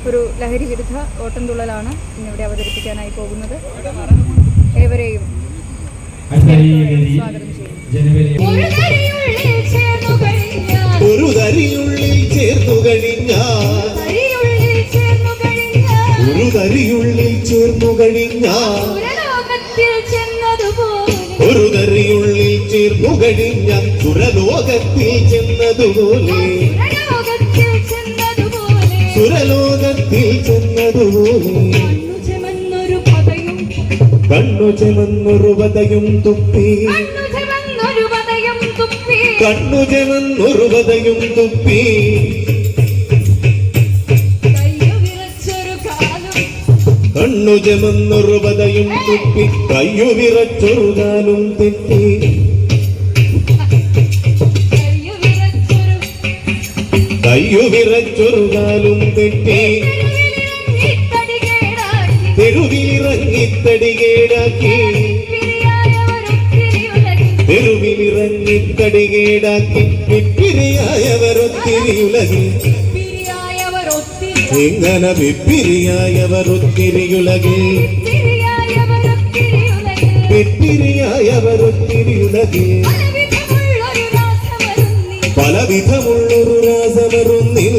ഒരു ലഹരി വിരുദ്ധ ഓട്ടംതുള്ളലാണ് ഇന്നിവിടെ അവതരിപ്പിക്കാനായി പോകുന്നത്. ഏവരെയും സ്വാഗതം ചെയ്യുന്നു. ഒരു തരിയുള്ളിൽ ചേർന്നു കഴിഞ്ഞാൽ ഒരു തരിയുള്ളിൽ ചേർന്നു കഴിഞ്ഞാൽ സുരലോകത്തിൽ ചെന്നതുപോലെ കണ്ണു ചെമന്നൊരു പതയും തുപ്പി കണ്ണു ചെമന്നൊരു പതയും തുപ്പി കണ്ണു ചെമന്നൊരു പതയും തുപ്പി കയ്യു വിറച്ചൊരു കാലും തെറ്റി കയ്യു വിറച്ചൊരു കാലും തെറ്റി തെരുവിലിറങ്ങിത്തടികേടാക്കി വിപ്പിരിയായവരൊത്തിരിയുലകിൽ എങ്ങനെ വിപ്പിരിയായവരൊത്തിരിയുലകിൽ പലവിധമുള്ളൊരു രാസമരുന്നിൽ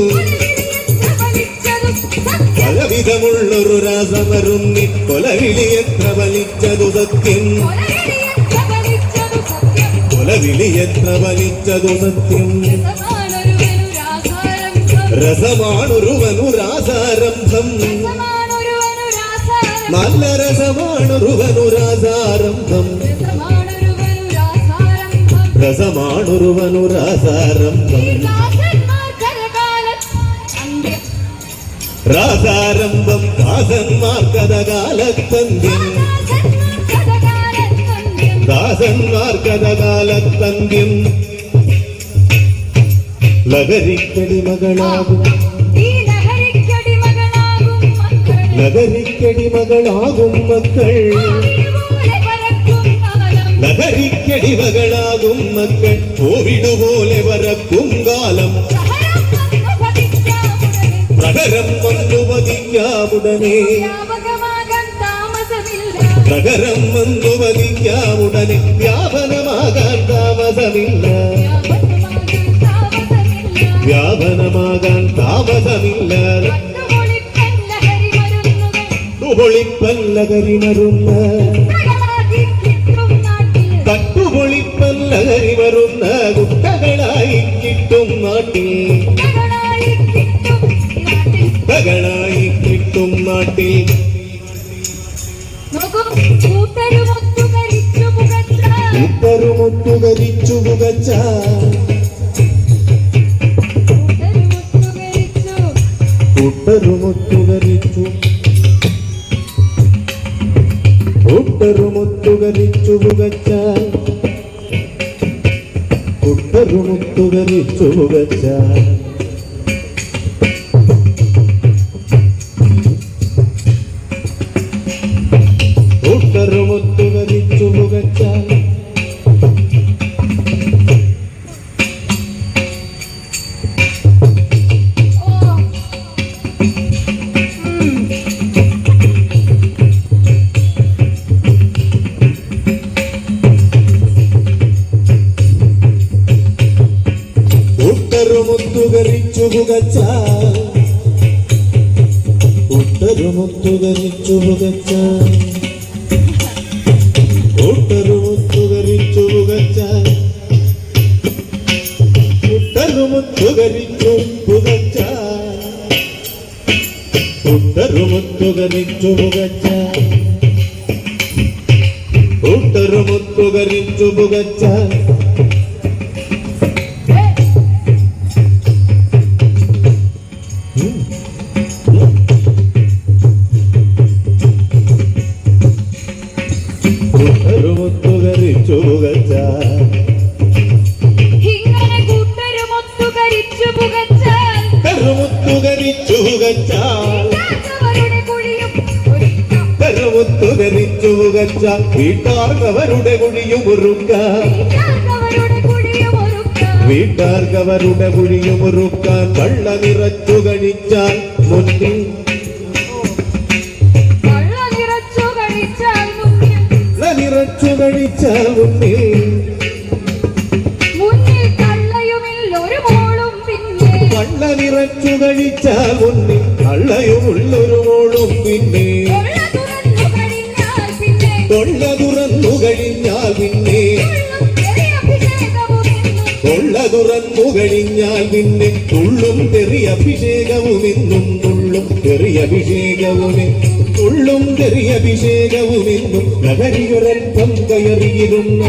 പലവിധമുള്ളൊരു രാസമരുന്നിൽ കൊലവിളി എത്ര വലിച്ചതു സത്യം കൊലവിളി എത്ര വലിച്ചതു സത്യം രസമാണൊരുവനുരാസാരംഭം നല്ല രസമാണൊരുവനുരാസാരംഭം രസമാണൊരുവനുരാസാരംഭം രാസാരംഭം ദാസന്മാർക്കഥകാലത്തന്ത്യം ദാസന്മാർക്കഥകാലത്തന്ത്യം ലഹരിക്കടിമകളാകും ലഹരിക്കടിമകളാകും മക്കൾ ലഹരിക്കടിമകളാകും മക്കൾ കോവിഡുപോലെ വരക്കും കാലം പ്രഹരം വന്നു വധിക്കാമുടനെ പ്രഹരം വന്നു വധിക്കാമുടനെ വ്യാപനമാകാൻ താമസമില്ല വ്യാപനമാകാൻ താമസമില്ല തട്ടുപൊളിപ്പല്ലകരി മരുന്ന തട്ടുപൊളിപ്പല്ലകരി മരുന്ന കുട്ടകളായി കിട്ടും നാട്ടിൽ കുട്ടകളായി കിട്ടും നാട്ടിൽ കൂട്ടരുമൊത്തുകരിച്ചു പുകച്ച കൂട്ടരുമൊത്തുകരിച്ചു കൂട്ടരുമൊത്തുകരിച്ചു പുകച്ച കൂട്ടരുമൊത്തുകരിച്ചു പുകച്ച കൂട്ടരുമൊത്തുകരിച്ചു പുകച്ച കൂട്ടരുമൊത്തുകരിച്ചു പുകച്ച കൂട്ടരുമൊത്തുകരിച്ചു പുകച്ച കൂട്ടരുമൊത്തുകരിച്ചു പുകച്ച കൂട്ടരുമൊത്തുകരിച്ചു പുകച്ച കൂട്ടരുമൊത്തുകരിച്ചു പുകച്ച കൂട്ടരുമൊത്തുകരിച്ചു പുകച്ച കൂട്ടരുമൊത്തുകരിച്ചു പുകച്ച കൂട്ടരുമൊത്തുകരിച്ചു പുകച്ച കൂട്ടരുമൊത്തുകരിച്ചു പുകച്ച വീട്ടാർക്കവരുടെ കുഴിയും ഒരുക്കാൻ വീട്ടാർക്കവരുടെ കുഴിയും ഒരുക്കാൻ കള്ള നിറച്ചു കഴിച്ചാൽ മുന്നിൽ കള്ള നിറച്ചു കഴിച്ചാൽ മുന്നിൽ നിറച്ചു കഴിച്ച മുന്നിൽ മുന്നിൽ കള്ളയുമില്ലൊരു മോളും പിന്നെ കള്ള നിറച്ചു കഴിച്ച മുന്നിൽ കള്ളയുമുള്ളൊരു മോളും പിന്നെ കൊള്ള തുറന്നു കഴിഞ്ഞാൽ പിന്നെ കൊള്ള തുറന്നു കഴിഞ്ഞാൽ പിന്നെ തുള്ളും തെറിയ അഭിഷേകവുമെന്നും തുള്ളും തെറിയ തുള്ളും തെറിയ അഭിഷേകവുമെന്നും ലഹരിയൊരൽപ്പം കയറിയിരുന്ന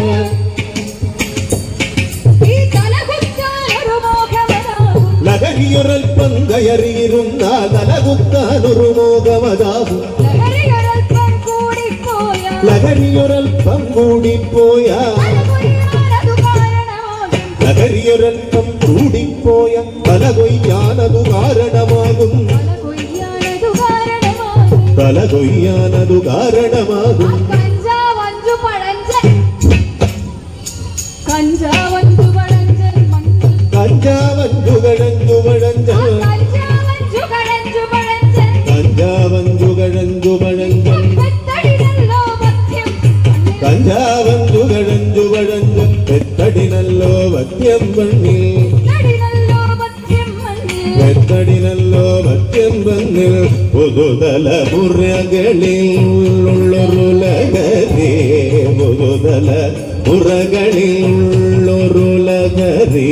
ലഹരിയൊരൽപ്പം കയറിയിരുന്ന തലകുത്താനൊരു മോഹമതാവും ലഹരിയൊരൽപ്പം കൂടിപ്പോയ ലഹരിയൊരൽപ്പം കൂടിപ്പോയ തല കൊയ്യാനതു കാരണമാകും തല കൊയ്യാനതു കാരണമാകും കഞ്ചാവഞ്ചു പഴഞ്ചൻ കഞ്ചാവഞ്ചു കഴഞ്ചു പഴഞ്ചൻ കഞ്ചാവഞ്ചു കഴഞ്ചു പഴഞ്ചൻ കഞ്ചാവഞ്ചു കഴഞ്ചു പഴഞ്ചൻ എത്തടിനല്ലോ വത്യം മണ്ണിൽ എത്തടിനല്ലോ വത്യം മണ്ണിൽ പുതുതലമുറകളിൽ ഉള്ളൊരു ലഹരി പുതുതലമുറകളിൽ ഉള്ളൊരു ലഹരി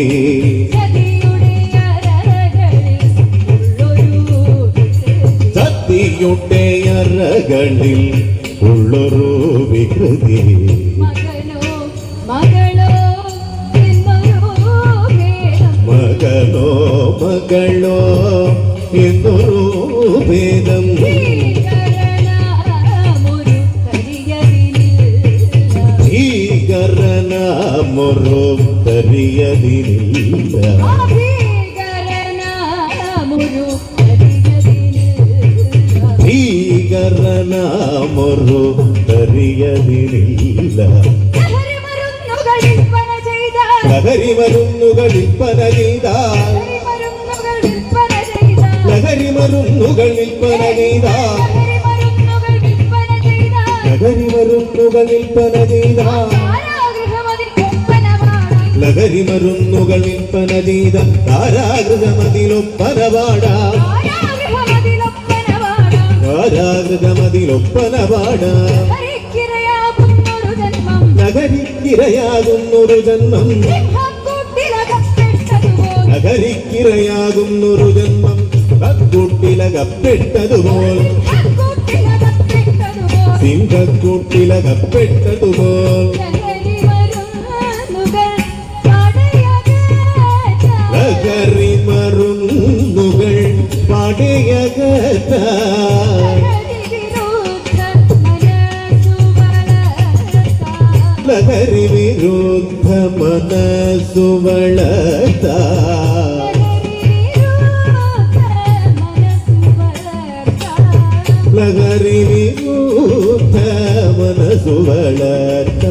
സത്തിയുടെ അറകളിൽ ഉള്ളൊരു വികൃതി മകനോ മകളോ എന്നൊരു ഭേദം ഭീകരനാമൊരു തരിയതിനില്ല ഭീകരനാമൊരു തരിയതിനില്ല ലഹരി മരുന്നുകളിൽ പന ചെയ്താൽ ലഹരി മരുന്നുകളിൽ പന ചെയ്താൽ ലഹരി മരുന്നുകളിൽ പന ചെയ്താൽ ലഹരി മരുന്നുകളിൽ പന ചെയ്ത കാരാഗൃഹമതിലൊപ്പന പാടാം കാരാഗൃഹമതിലൊപ്പന പാടാം നഗരിക്കിരയാകുന്നൊരു ജന്മം നഗരിക്കിരയാകുന്നൊരു ജന്മം കക്കൂട്ടിലകപ്പെട്ടതുപോൽ സിംഹക്കൂട്ടിലകപ്പെട്ടതുപോൽ ലഹരി മരുന്നുകൾ പടയകത്ത ലഹരി വിരുദ്ധ മനസ്സു വളർത്ത ലഹരി വിരുദ്ധ മനസ്സു വളർത്ത